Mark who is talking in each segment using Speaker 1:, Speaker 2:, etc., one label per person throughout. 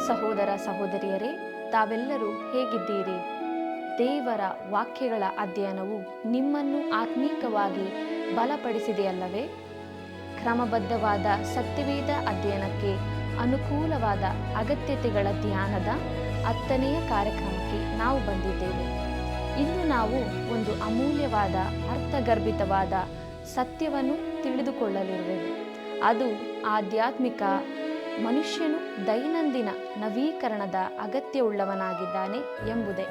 Speaker 1: ಸಹೋದರ ಸಹೋದರಿಯರೇ, ತಾವೆಲ್ಲರೂ ಹೇಗಿದ್ದೀರಿ? ದೇವರ ವಾಕ್ಯಗಳ ಅಧ್ಯಯನವು ನಿಮ್ಮನ್ನು ಆತ್ಮೀಕವಾಗಿ ಬಲಪಡಿಸಿದೆಯಲ್ಲವೇ? ಕ್ರಮಬದ್ಧವಾದ ಸತ್ಯವೇದ ಅಧ್ಯಯನಕ್ಕೆ ಅನುಕೂಲವಾದ ಅಗತ್ಯತೆಗಳ ಧ್ಯಾನದ 10ನೆಯ ಕಾರ್ಯಕ್ರಮಕ್ಕೆ ನಾವು ಬಂದಿದ್ದೇವೆ. ಇಂದು ನಾವು ಒಂದು ಅಮೂಲ್ಯವಾದ ಅರ್ಥಗರ್ಭಿತವಾದ ಸತ್ಯವನ್ನು ತಿಳಿದುಕೊಳ್ಳಲಿರುವೆವು. ಅದು ಆಧ್ಯಾತ್ಮಿಕ ಮನುಷ್ಯನು ದೈನಂದಿನ ನವೀಕರಣದ ಅಗತ್ಯವುಳ್ಳವನಾಗಿದ್ದಾನೆ ಎಂಬುದೇ.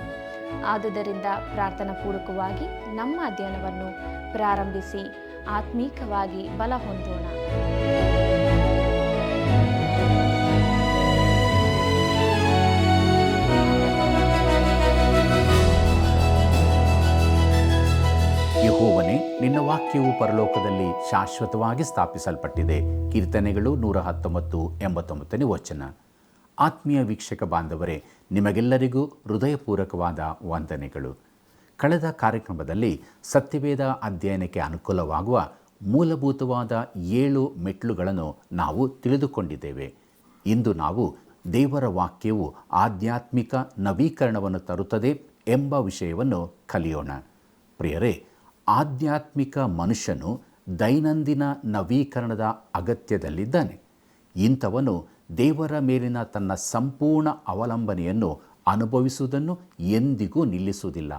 Speaker 1: ಆದುದರಿಂದ ಪ್ರಾರ್ಥನಾ ಪೂರ್ವಕವಾಗಿ ನಮ್ಮ ಅಧ್ಯಯನವನ್ನು ಪ್ರಾರಂಭಿಸಿ ಆತ್ಮೀಕವಾಗಿ ಬಲ ಹೊಂದೋಣ.
Speaker 2: ಯೆಹೋವನೇ, ನಿನ್ನ ವಾಕ್ಯವು ಪರಲೋಕದಲ್ಲಿ ಶಾಶ್ವತವಾಗಿ ಸ್ಥಾಪಿಸಲ್ಪಟ್ಟಿದೆ. ಕೀರ್ತನೆಗಳು 119:89 ವಚನ. ಆತ್ಮೀಯ ವೀಕ್ಷಕ ಬಾಂಧವರೇ, ನಿಮಗೆಲ್ಲರಿಗೂ ಹೃದಯಪೂರ್ವಕವಾದ ವಂದನೆಗಳು. ಕಳೆದ ಕಾರ್ಯಕ್ರಮದಲ್ಲಿ ಸತ್ಯವೇದ ಅಧ್ಯಯನಕ್ಕೆ ಅನುಕೂಲವಾಗುವ ಮೂಲಭೂತವಾದ 7 ಮೆಟ್ಲುಗಳನ್ನು ನಾವು ತಿಳಿದುಕೊಂಡಿದ್ದೇವೆ. ಇಂದು ನಾವು ದೇವರ ವಾಕ್ಯವು ಆಧ್ಯಾತ್ಮಿಕ ನವೀಕರಣವನ್ನು ತರುತ್ತದೆ ಎಂಬ ವಿಷಯವನ್ನು ಕಲಿಯೋಣ. ಪ್ರಿಯರೇ, ಆಧ್ಯಾತ್ಮಿಕ ಮನುಷ್ಯನು ದೈನಂದಿನ ನವೀಕರಣದ ಅಗತ್ಯದಲ್ಲಿದ್ದಾನೆ. ಇಂಥವನು ದೇವರ ಮೇಲಿನ ತನ್ನ ಸಂಪೂರ್ಣ ಅವಲಂಬನೆಯನ್ನು ಅನುಭವಿಸುವುದನ್ನು ಎಂದಿಗೂ ನಿಲ್ಲಿಸುವುದಿಲ್ಲ.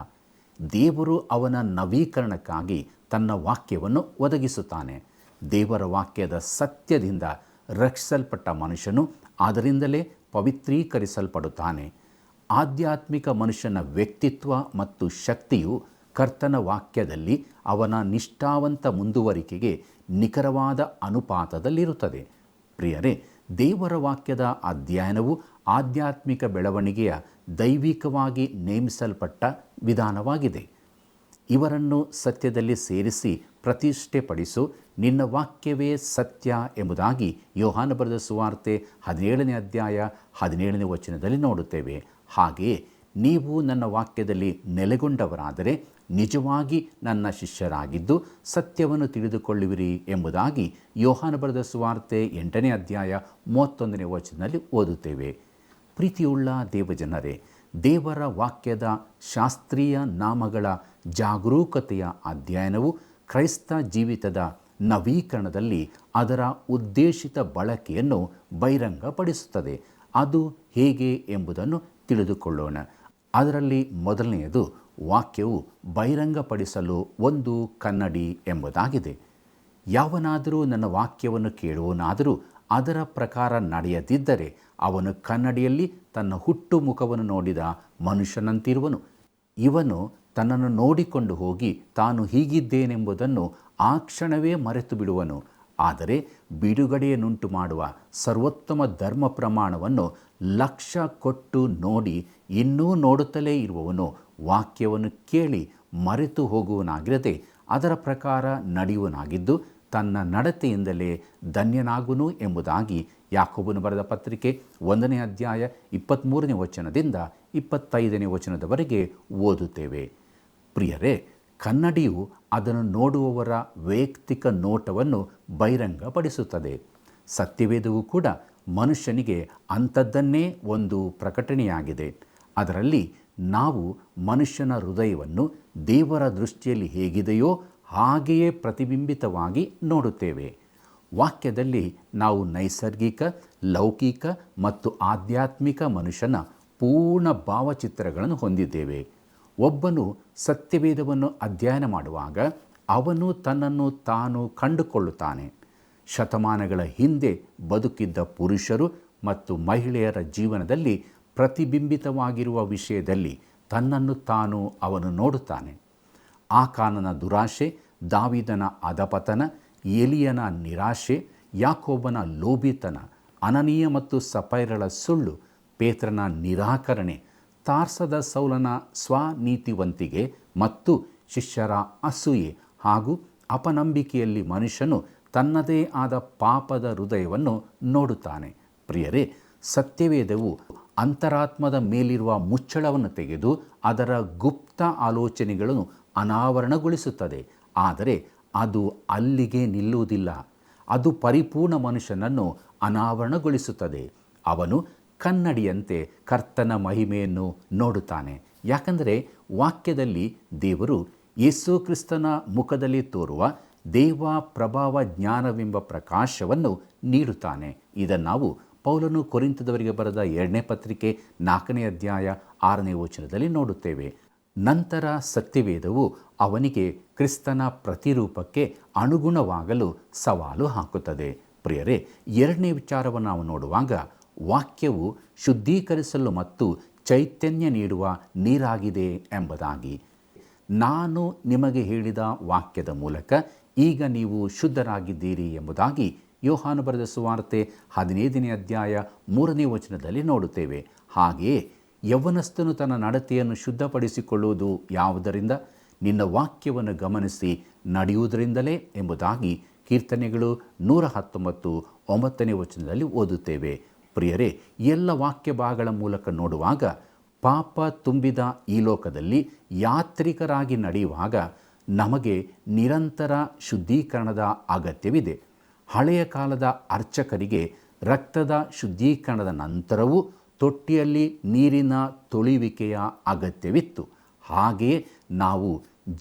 Speaker 2: ದೇವರು ಅವನ ನವೀಕರಣಕ್ಕಾಗಿ ತನ್ನ ವಾಕ್ಯವನ್ನು ಒದಗಿಸುತ್ತಾನೆ. ದೇವರ ವಾಕ್ಯದ ಸತ್ಯದಿಂದ ರಕ್ಷಿಸಲ್ಪಟ್ಟ ಮನುಷ್ಯನು ಅದರಿಂದಲೇ ಪವಿತ್ರೀಕರಿಸಲ್ಪಡುತ್ತಾನೆ. ಆಧ್ಯಾತ್ಮಿಕ ಮನುಷ್ಯನ ವ್ಯಕ್ತಿತ್ವ ಮತ್ತು ಶಕ್ತಿಯು ಕರ್ತನ ವಾಕ್ಯದಲ್ಲಿ ಅವನ ನಿಷ್ಠಾವಂತ ಮುಂದುವರಿಕೆಗೆ ನಿಖರವಾದ ಅನುಪಾತದಲ್ಲಿರುತ್ತದೆ. ಪ್ರಿಯರೇ, ದೇವರ ವಾಕ್ಯದ ಅಧ್ಯಯನವು ಆಧ್ಯಾತ್ಮಿಕ ಬೆಳವಣಿಗೆಯ ದೈವಿಕವಾಗಿ ನೇಮಿಸಲ್ಪಟ್ಟ ವಿಧಾನವಾಗಿದೆ. ಇವರನ್ನು ಸತ್ಯದಲ್ಲಿ ಸೇರಿಸಿ ಪ್ರತಿಷ್ಠೆಪಡಿಸು, ನಿನ್ನ ವಾಕ್ಯವೇ ಸತ್ಯ ಎಂಬುದಾಗಿ ಯೋಹಾನ ಬರೆದ ಸುವಾರ್ತೆ 17ನೇ ಅಧ್ಯಾಯ 17ನೇ ವಚನದಲ್ಲಿ ನೋಡುತ್ತೇವೆ. ಹಾಗೆಯೇ ನೀವು ನನ್ನ ವಾಕ್ಯದಲ್ಲಿ ನೆಲೆಗೊಂಡವರಾದರೆ ನಿಜವಾಗಿ ನನ್ನ ಶಿಷ್ಯರಾಗಿದ್ದು ಸತ್ಯವನ್ನು ತಿಳಿದುಕೊಳ್ಳುವಿರಿ ಎಂಬುದಾಗಿ ಯೋಹಾನ ಬರೆದ ಸುವಾರ್ತೆ 8ನೇ ಅಧ್ಯಾಯ 31ನೇ ವಚನದಲ್ಲಿ ಓದುತ್ತೇವೆ. ಪ್ರೀತಿಯುಳ್ಳ ದೇವಜನರೇ, ದೇವರ ವಾಕ್ಯದ ಶಾಸ್ತ್ರೀಯ ನಾಮಗಳ ಜಾಗರೂಕತೆಯ ಅಧ್ಯಯನವು ಕ್ರೈಸ್ತ ಜೀವಿತದ ನವೀಕರಣದಲ್ಲಿ ಅದರ ಉದ್ದೇಶಿತ ಬಳಕೆಯನ್ನು ಬಹಿರಂಗಪಡಿಸುತ್ತದೆ. ಅದು ಹೇಗೆ ಎಂಬುದನ್ನು ತಿಳಿದುಕೊಳ್ಳೋಣ. ಅದರಲ್ಲಿ ಮೊದಲನೆಯದು, ವಾಕ್ಯವು ಬಹಿರಂಗಪಡಿಸಲು ಒಂದು ಕನ್ನಡಿ ಎಂಬುದಾಗಿದೆ. ಯಾವನಾದರೂ ನನ್ನ ವಾಕ್ಯವನ್ನು ಕೇಳುವನಾದರೂ ಅದರ ಪ್ರಕಾರ ನಡೆಯದಿದ್ದರೆ ಅವನು ಕನ್ನಡಿಯಲ್ಲಿ ತನ್ನ ಹುಟ್ಟು ಮುಖವನ್ನು ನೋಡಿದ ಮನುಷ್ಯನಂತಿರುವನು. ಇವನು ತನ್ನನ್ನು ನೋಡಿಕೊಂಡು ಹೋಗಿ ತಾನು ಹೀಗಿದ್ದೇನೆಂಬುದನ್ನು ಆ ಕ್ಷಣವೇ ಮರೆತು ಬಿಡುವನು. ಆದರೆ ಬಿಡುಗಡೆಯನ್ನುಂಟು ಮಾಡುವ ಸರ್ವೋತ್ತಮ ಧರ್ಮ ಪ್ರಮಾಣವನ್ನು ಲಕ್ಷ್ಯ ಕೊಟ್ಟು ನೋಡಿ ಇನ್ನೂ ನೋಡುತ್ತಲೇ ಇರುವವನು ವಾಕ್ಯವನ್ನು ಕೇಳಿ ಮರೆತು ಹೋಗುವನಾಗಿರದೆ ಅದರ ಪ್ರಕಾರ ನಡೆಯುವನಾಗಿದ್ದು ತನ್ನ ನಡತೆಯಿಂದಲೇ ಧನ್ಯನಾಗುನು ಎಂಬುದಾಗಿ ಯಾಕೋಬನು ಬರೆದ ಪತ್ರಿಕೆ 1ನೇ ಅಧ್ಯಾಯ 23ನೇ ವಚನದಿಂದ 25ನೇ ವಚನದವರೆಗೆ ಓದುತ್ತೇವೆ. ಪ್ರಿಯರೇ, ಕನ್ನಡಿಯು ಅದನ್ನು ನೋಡುವವರ ವೈಯಕ್ತಿಕ ನೋಟವನ್ನು ಬಹಿರಂಗಪಡಿಸುತ್ತದೆ. ಸತ್ಯವೇದವು ಕೂಡ ಮನುಷ್ಯನಿಗೆ ಅಂಥದ್ದನ್ನೇ ಒಂದು ಪ್ರಕಟಣೆಯಾಗಿದೆ. ಅದರಲ್ಲಿ ನಾವು ಮನುಷ್ಯನ ಹೃದಯವನ್ನು ದೇವರ ದೃಷ್ಟಿಯಲ್ಲಿ ಹೇಗಿದೆಯೋ ಹಾಗೆಯೇ ಪ್ರತಿಬಿಂಬಿತವಾಗಿ ನೋಡುತ್ತೇವೆ. ವಾಕ್ಯದಲ್ಲಿ ನಾವು ನೈಸರ್ಗಿಕ, ಲೌಕಿಕ ಮತ್ತು ಆಧ್ಯಾತ್ಮಿಕ ಮನುಷ್ಯನ ಪೂರ್ಣ ಭಾವಚಿತ್ರಗಳನ್ನು ಹೊಂದಿದ್ದೇವೆ. ಒಬ್ಬನು ಸತ್ಯವೇದವನ್ನು ಅಧ್ಯಯನ ಮಾಡುವಾಗ ಅವನು ತನ್ನನ್ನು ತಾನು ಕಂಡುಕೊಳ್ಳುತ್ತಾನೆ. ಶತಮಾನಗಳ ಹಿಂದೆ ಬದುಕಿದ್ದ ಪುರುಷರು ಮತ್ತು ಮಹಿಳೆಯರ ಜೀವನದಲ್ಲಿ ಪ್ರತಿಬಿಂಬಿತವಾಗಿರುವ ವಿಷಯದಲ್ಲಿ ತನ್ನನ್ನು ತಾನು ಅವನು ನೋಡುತ್ತಾನೆ. ಆಕಾನನ ದುರಾಶೆ, ದಾವೀದನ ಅಧಪತನ, ಎಲಿಯನ ನಿರಾಶೆ, ಯಾಕೋಬನ ಲೋಭಿತನ, ಅನನೀಯ ಮತ್ತು ಸಫೈರಳ ಸುಳ್ಳು, ಪೇತ್ರನ ನಿರಾಕರಣೆ, ತಾರ್ಸದ ಸೌಲನ ಸ್ವನೀತಿವಂತಿಕೆ ಮತ್ತು ಶಿಷ್ಯರ ಅಸೂಯೆ ಹಾಗೂ ಅಪನಂಬಿಕೆಯಲ್ಲಿ ಮನುಷ್ಯನು ತನ್ನದೇ ಆದ ಪಾಪದ ಹೃದಯವನ್ನು ನೋಡುತ್ತಾನೆ. ಪ್ರಿಯರೇ, ಸತ್ಯವೇದವು ಅಂತರಾತ್ಮದ ಮೇಲಿರುವ ಮುಚ್ಚಳವನ್ನು ತೆಗೆದು ಅದರ ಗುಪ್ತ ಆಲೋಚನೆಗಳನ್ನು ಅನಾವರಣಗೊಳಿಸುತ್ತದೆ. ಆದರೆ ಅದು ಅಲ್ಲಿಗೆ ನಿಲ್ಲುವುದಿಲ್ಲ. ಅದು ಪರಿಪೂರ್ಣ ಮನುಷ್ಯನನ್ನು ಅನಾವರಣಗೊಳಿಸುತ್ತದೆ. ಅವನು ಕನ್ನಡಿಯಂತೆ ಕರ್ತನ ಮಹಿಮೆಯನ್ನು ನೋಡುತ್ತಾನೆ. ಯಾಕಂದರೆ ವಾಕ್ಯದಲ್ಲಿ ದೇವರು ಯೇಸು ಕ್ರಿಸ್ತನ ಮುಖದಲ್ಲಿ ತೋರುವ ದೇವ ಪ್ರಭಾವ ಜ್ಞಾನವೆಂಬ ಪ್ರಕಾಶವನ್ನು ನೀಡುತ್ತಾನೆ. ಇದನ್ನು ನಾವು ಪೌಲನು ಕೊರಿಂಥದವರಿಗೆ ಬರೆದ 2ನೇ ಪತ್ರಿಕೆ 4ನೇ ಅಧ್ಯಾಯ 6ನೇ ವಚನದಲ್ಲಿ ನೋಡುತ್ತೇವೆ. ನಂತರ ಸತ್ಯವೇದವು ಅವನಿಗೆ ಕ್ರಿಸ್ತನ ಪ್ರತಿರೂಪಕ್ಕೆ ಅನುಗುಣವಾಗಲು ಸವಾಲು ಹಾಕುತ್ತದೆ. ಪ್ರಿಯರೇ, 2ನೇ ವಿಚಾರವನ್ನು ನಾವು ನೋಡುವಾಗ ವಾಕ್ಯವು ಶುದ್ಧೀಕರಿಸಲು ಮತ್ತು ಚೈತನ್ಯ ನೀಡುವ ನೀರಾಗಿದೆ ಎಂಬುದಾಗಿ. ನಾನು ನಿಮಗೆ ಹೇಳಿದ ವಾಕ್ಯದ ಮೂಲಕ ಈಗ ನೀವು ಶುದ್ಧರಾಗಿದ್ದೀರಿ ಎಂಬುದಾಗಿ ಯೋಹಾನ ಬರೆದ ಸುವಾರ್ತೆ 15ನೇ ಅಧ್ಯಾಯ 3ನೇ ವಚನದಲ್ಲಿ ನೋಡುತ್ತೇವೆ. ಹಾಗೆಯೇ ಯೌವನಸ್ಥನು ತನ್ನ ನಡತೆಯನ್ನು ಶುದ್ಧಪಡಿಸಿಕೊಳ್ಳುವುದು ಯಾವುದರಿಂದ? ನಿನ್ನ ವಾಕ್ಯವನ್ನು ಗಮನಿಸಿ ನಡೆಯುವುದರಿಂದಲೇ ಎಂಬುದಾಗಿ ಕೀರ್ತನೆಗಳು 119:9ನೇ ವಚನದಲ್ಲಿ ಓದುತ್ತೇವೆ. ಪ್ರಿಯರೇ, ಎಲ್ಲ ವಾಕ್ಯ ಭಾಗಗಳ ಮೂಲಕ ನೋಡುವಾಗ ಪಾಪ ತುಂಬಿದ ಈ ಲೋಕದಲ್ಲಿ ಯಾತ್ರಿಕರಾಗಿ ನಡೆಯುವಾಗ ನಮಗೆ ನಿರಂತರ ಶುದ್ಧೀಕರಣದ ಅಗತ್ಯವಿದೆ. ಹಳೆಯ ಕಾಲದ ಅರ್ಚಕರಿಗೆ ರಕ್ತದ ಶುದ್ಧೀಕರಣದ ನಂತರವೂ ತೊಟ್ಟಿಯಲ್ಲಿ ನೀರಿನ ತೊಳೆಯುವಿಕೆಯ ಅಗತ್ಯವಿತ್ತು. ಹಾಗೆಯೇ ನಾವು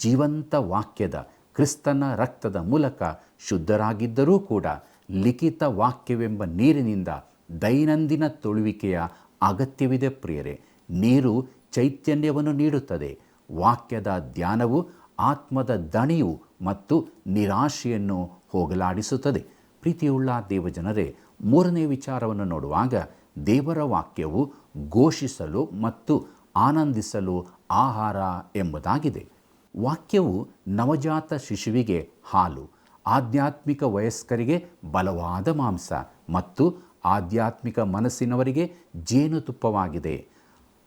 Speaker 2: ಜೀವಂತ ವಾಕ್ಯದ ಕ್ರಿಸ್ತನ ರಕ್ತದ ಮೂಲಕ ಶುದ್ಧರಾಗಿದ್ದರೂ ಕೂಡ ಲಿಖಿತ ವಾಕ್ಯವೆಂಬ ನೀರಿನಿಂದ ದೈನಂದಿನ ತೊಳುವಿಕೆಯ ಅಗತ್ಯವಿದೆ. ಪ್ರಿಯರೇ, ನೀರು ಚೈತನ್ಯವನ್ನು ನೀಡುತ್ತದೆ. ವಾಕ್ಯದ ಧ್ಯಾನವು ಆತ್ಮದ ದಣಿವು ಮತ್ತು ನಿರಾಶೆಯನ್ನು ಹೋಗಲಾಡಿಸುತ್ತದೆ. ಪ್ರೀತಿಯುಳ್ಳ ದೇವಜನರೇ, 3ನೇ ವಿಚಾರವನ್ನು ನೋಡುವಾಗ ದೇವರ ವಾಕ್ಯವು ಘೋಷಿಸಲು ಮತ್ತು ಆನಂದಿಸಲು ಆಹಾರ ಎಂಬುದಾಗಿದೆ. ವಾಕ್ಯವು ನವಜಾತ ಶಿಶುವಿಗೆ ಹಾಲು, ಆಧ್ಯಾತ್ಮಿಕ ವಯಸ್ಕರಿಗೆ ಬಲವಾದ ಮಾಂಸ ಮತ್ತು ಆಧ್ಯಾತ್ಮಿಕ ಮನಸ್ಸಿನವರಿಗೆ ಜೇನುತುಪ್ಪವಾಗಿದೆ.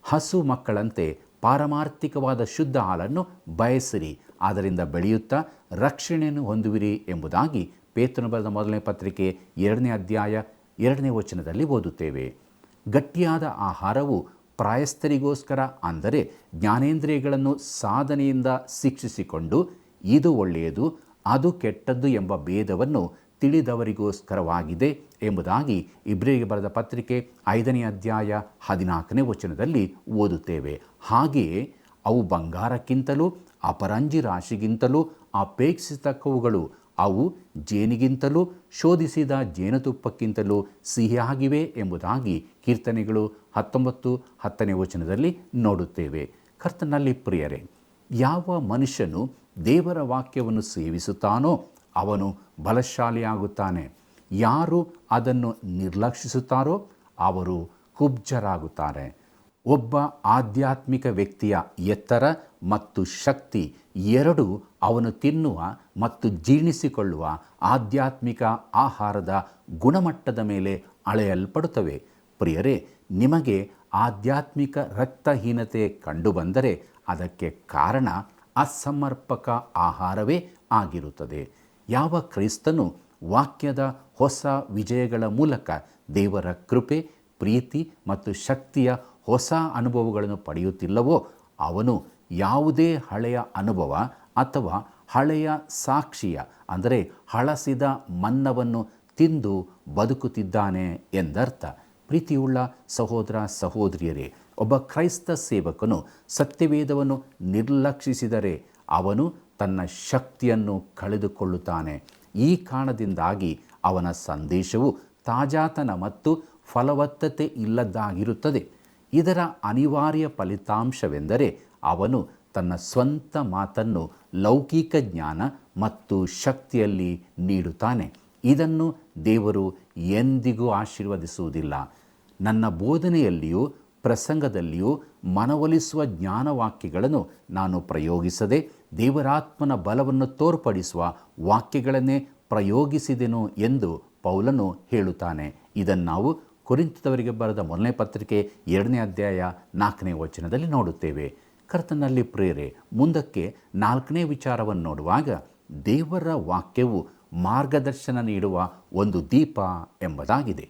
Speaker 2: ಹಸು ಮಕ್ಕಳಂತೆ ಪಾರಮಾರ್ಥಿಕವಾದ ಶುದ್ಧ ಹಾಲನ್ನು ಬಯಸಿರಿ, ಅದರಿಂದ ಬೆಳೆಯುತ್ತಾ ರಕ್ಷಣೆಯನ್ನು ಹೊಂದುವಿರಿ ಎಂಬುದಾಗಿ ಪೇತ್ರನು ಬರೆದ 1ನೇ ಪತ್ರಿಕೆ 2ನೇ ಅಧ್ಯಾಯ 2ನೇ ವಚನದಲ್ಲಿ ಓದುತ್ತೇವೆ. ಗಟ್ಟಿಯಾದ ಆಹಾರವು ಪ್ರಾಯಸ್ಥರಿಗೋಸ್ಕರ, ಅಂದರೆ ಜ್ಞಾನೇಂದ್ರಿಯಗಳನ್ನು ಸಾಧನೆಯಿಂದ ಶಿಕ್ಷಿಸಿಕೊಂಡು ಇದು ಒಳ್ಳೆಯದು ಅದು ಕೆಟ್ಟದ್ದು ಎಂಬ ಭೇದವನ್ನು ತಿಳಿದವರಿಗೋಸ್ಕರವಾಗಿದೆ ಎಂಬುದಾಗಿ ಇಬ್ರಿಯರಿಗೆ ಬರೆದ ಪತ್ರಿಕೆ 5ನೇ ಅಧ್ಯಾಯ 14ನೇ ವಚನದಲ್ಲಿ ಓದುತ್ತೇವೆ. ಹಾಗೆಯೇ ಅವು ಬಂಗಾರಕ್ಕಿಂತಲೂ ಅಪರಂಜಿ ರಾಶಿಗಿಂತಲೂ ಅಪೇಕ್ಷಿತಕ್ಕವುಗಳು. ಅವು ಜೇನಿಗಿಂತಲೂ ಶೋಧಿಸಿದ ಜೇನುತುಪ್ಪಕ್ಕಿಂತಲೂ ಸಿಹಿಯಾಗಿವೆ ಎಂಬುದಾಗಿ ಕೀರ್ತನೆಗಳು 19:10ನೇ ವಚನದಲ್ಲಿ ನೋಡುತ್ತೇವೆ. ಕರ್ತನಲ್ಲಿ ಪ್ರಿಯರೇ, ಯಾವ ಮನುಷ್ಯನು ದೇವರ ವಾಕ್ಯವನ್ನು ಸೇವಿಸುತ್ತಾನೋ ಅವನು ಬಲಶಾಲಿಯಾಗುತ್ತಾನೆ. ಯಾರು ಅದನ್ನು ನಿರ್ಲಕ್ಷಿಸುತ್ತಾರೋ ಅವರು ಕುಬ್ಜರಾಗುತ್ತಾರೆ. ಒಬ್ಬ ಆಧ್ಯಾತ್ಮಿಕ ವ್ಯಕ್ತಿಯ ಎತ್ತರ ಮತ್ತು ಶಕ್ತಿ ಎರಡೂ ಅವನು ತಿನ್ನುವ ಮತ್ತು ಜೀರ್ಣಿಸಿಕೊಳ್ಳುವ ಆಧ್ಯಾತ್ಮಿಕ ಆಹಾರದ ಗುಣಮಟ್ಟದ ಮೇಲೆ ಅಳೆಯಲ್ಪಡುತ್ತವೆ. ಪ್ರಿಯರೇ, ನಿಮಗೆ ಆಧ್ಯಾತ್ಮಿಕ ರಕ್ತಹೀನತೆ ಕಂಡುಬಂದರೆ ಅದಕ್ಕೆ ಕಾರಣ ಅಸಮರ್ಪಕ ಆಹಾರವೇ ಆಗಿರುತ್ತದೆ. ಯಾವ ಕ್ರೈಸ್ತನು ವಾಕ್ಯದ ಹೊಸ ವಿಜಯಗಳ ಮೂಲಕ ದೇವರ ಕೃಪೆ, ಪ್ರೀತಿ ಮತ್ತು ಶಕ್ತಿಯ ಹೊಸ ಅನುಭವಗಳನ್ನು ಪಡೆಯುತ್ತಿಲ್ಲವೋ ಅವನು ಯಾವುದೇ ಹಳೆಯ ಅನುಭವ ಅಥವಾ ಹಳೆಯ ಸಾಕ್ಷಿಯ, ಅಂದರೆ ಹಳಸಿದ ಮನ್ನವನ್ನು ತಿಂದು ಬದುಕುತ್ತಿದ್ದಾನೆ ಎಂದರ್ಥ. ಪ್ರೀತಿಯುಳ್ಳ ಸಹೋದರ ಸಹೋದರಿಯರೇ, ಒಬ್ಬ ಕ್ರೈಸ್ತ ಸೇವಕನು ಸತ್ಯವೇದವನ್ನು ನಿರ್ಲಕ್ಷಿಸಿದರೆ ಅವನು ತನ್ನ ಶಕ್ತಿಯನ್ನು ಕಳೆದುಕೊಳ್ಳುತ್ತಾನೆ. ಈ ಕಾರಣದಿಂದಾಗಿ ಅವನ ಸಂದೇಶವು ತಾಜಾತನ ಮತ್ತು ಫಲವತ್ತತೆ ಇಲ್ಲದಾಗಿರುತ್ತದೆ. ಇದರ ಅನಿವಾರ್ಯ ಫಲಿತಾಂಶವೆಂದರೆ ಅವನು ತನ್ನ ಸ್ವಂತ ಮಾತನ್ನು ಲೌಕಿಕ ಜ್ಞಾನ ಮತ್ತು ಶಕ್ತಿಯಲ್ಲಿ ನೀಡುತ್ತಾನೆ. ಇದನ್ನು ದೇವರು ಎಂದಿಗೂ ಆಶೀರ್ವದಿಸುವುದಿಲ್ಲ. ನನ್ನ ಬೋಧನೆಯಲ್ಲಿಯೂ ಪ್ರಸಂಗದಲ್ಲಿಯೂ ಮನವೊಲಿಸುವ ಜ್ಞಾನವಾಕ್ಯಗಳನ್ನು ನಾನು ಪ್ರಯೋಗಿಸದೆ ದೇವರಾತ್ಮನ ಬಲವನ್ನು ತೋರ್ಪಡಿಸುವ ವಾಕ್ಯಗಳನ್ನೇ ಪ್ರಯೋಗಿಸಿದೆನು ಎಂದು ಪೌಲನು ಹೇಳುತ್ತಾನೆ. ಇದನ್ನು ನಾವು ಕೊರಿಂಥದವರಿಗೆ ಬರೆದ 1ನೇ ಪತ್ರಿಕೆ 2ನೇ ಅಧ್ಯಾಯ 4ನೇ ವಚನದಲ್ಲಿ ನೋಡುತ್ತೇವೆ. ಕರ್ತನಲ್ಲಿ ಪ್ರಿಯರೇ, ಮುಂದಕ್ಕೆ 4ನೇ ವಿಚಾರವನ್ನು ನೋಡುವಾಗ ದೇವರ ವಾಕ್ಯವು ಮಾರ್ಗದರ್ಶನ ನೀಡುವ ಒಂದು ದೀಪ ಎಂಬುದಾಗಿದೆ.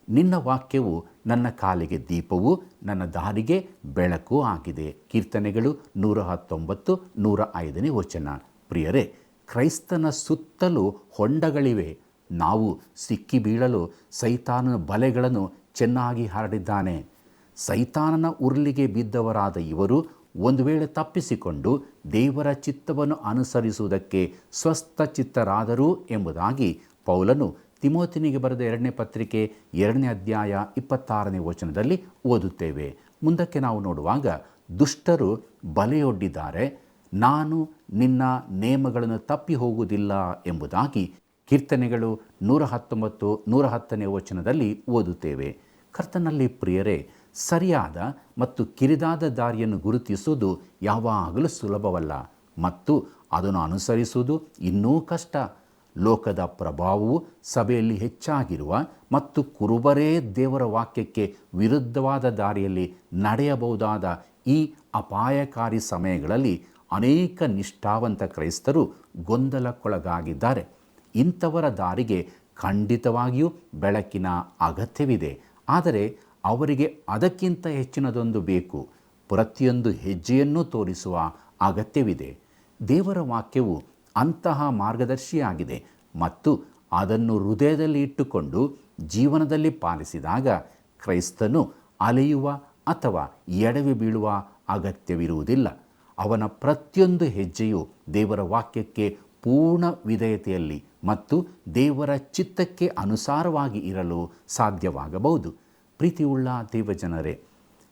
Speaker 2: ನಿನ್ನ ವಾಕ್ಯವು ನನ್ನ ಕಾಲಿಗೆ ದೀಪವು ನನ್ನ ದಾರಿಗೆ ಬೆಳಕು ಆಗಿದೆ. ಕೀರ್ತನೆಗಳು 119, 105ನೇ ವಚನ. ಪ್ರಿಯರೇ, ಕ್ರೈಸ್ತನ ಸುತ್ತಲೂ ಹೊಂಡಗಳಿವೆ. ನಾವು ಸಿಕ್ಕಿ ಬೀಳಲು ಸೈತಾನನ ಬಲೆಗಳನ್ನು ಚೆನ್ನಾಗಿ ಹರಡಿದ್ದಾನೆ. ಸೈತಾನನ ಉರುಲಿಗೆ ಬಿದ್ದವರಾದ ಇವರು ಒಂದು ವೇಳೆ ತಪ್ಪಿಸಿಕೊಂಡು ದೇವರ ಚಿತ್ತವನ್ನು ಅನುಸರಿಸುವುದಕ್ಕೆ ಸ್ವಸ್ಥ ಚಿತ್ತರಾದರು ಎಂಬುದಾಗಿ ಪೌಲನು ತಿಮೋತಿನಿಗೆ ಬರೆದ 2ನೇ ಪತ್ರಿಕೆ 2ನೇ ಅಧ್ಯಾಯ 26ನೇ ವಚನದಲ್ಲಿ ಓದುತ್ತೇವೆ. ಮುಂದಕ್ಕೆ ನಾವು ನೋಡುವಾಗ, ದುಷ್ಟರು ಬಲೆಯೊಡ್ಡಿದ್ದಾರೆ, ನಾನು ನಿನ್ನ ನೇಮಗಳನ್ನು ತಪ್ಪಿ ಹೋಗುವುದಿಲ್ಲ ಎಂಬುದಾಗಿ ಕೀರ್ತನೆಗಳು 119, 110ನೇ ವಚನದಲ್ಲಿ ಓದುತ್ತೇವೆ. ಕರ್ತನಲ್ಲಿ ಪ್ರಿಯರೇ, ಸರಿಯಾದ ಮತ್ತು ಕಿರಿದಾದ ದಾರಿಯನ್ನು ಗುರುತಿಸುವುದು ಯಾವಾಗಲೂ ಸುಲಭವಲ್ಲ ಮತ್ತು ಅದನ್ನು ಅನುಸರಿಸುವುದು ಇನ್ನೂ ಕಷ್ಟ. ಲೋಕದ ಪ್ರಭಾವವು ಸಭೆಯಲ್ಲಿ ಹೆಚ್ಚಾಗಿರುವ ಮತ್ತು ಕುರುಬರೇ ದೇವರ ವಾಕ್ಯಕ್ಕೆ ವಿರುದ್ಧವಾದ ದಾರಿಯಲ್ಲಿ ನಡೆಯಬಹುದಾದ ಈ ಅಪಾಯಕಾರಿ ಸಮಯಗಳಲ್ಲಿ ಅನೇಕ ನಿಷ್ಠಾವಂತ ಕ್ರೈಸ್ತರು ಗೊಂದಲಕ್ಕೊಳಗಾಗಿದ್ದಾರೆ. ಇಂಥವರ ದಾರಿಗೆ ಖಂಡಿತವಾಗಿಯೂ ಬೆಳಕಿನ ಅಗತ್ಯವಿದೆ. ಆದರೆ ಅವರಿಗೆ ಅದಕ್ಕಿಂತ ಹೆಚ್ಚಿನದೊಂದು ಬೇಕು. ಪ್ರತಿಯೊಂದು ಹೆಜ್ಜೆಯನ್ನೂ ತೋರಿಸುವ ಅಗತ್ಯವಿದೆ. ದೇವರ ವಾಕ್ಯವು ಅಂತಹ ಮಾರ್ಗದರ್ಶಿಯಾಗಿದೆ ಮತ್ತು ಅದನ್ನು ಹೃದಯದಲ್ಲಿ ಇಟ್ಟುಕೊಂಡು ಜೀವನದಲ್ಲಿ ಪಾಲಿಸಿದಾಗ ಕ್ರೈಸ್ತನು ಅಲೆಯುವ ಅಥವಾ ಎಡವಿ ಬೀಳುವ ಅಗತ್ಯವಿರುವುದಿಲ್ಲ. ಅವನ ಪ್ರತಿಯೊಂದು ಹೆಜ್ಜೆಯು ದೇವರ ವಾಕ್ಯಕ್ಕೆ ಪೂರ್ಣ ವಿಧೇಯತೆಯಲ್ಲಿ ಮತ್ತು ದೇವರ ಚಿತ್ತಕ್ಕೆ ಅನುಸಾರವಾಗಿ ಇರಲು ಸಾಧ್ಯವಾಗಬಹುದು. ಪ್ರೀತಿಯುಳ್ಳ ದೇವಜನರೇ,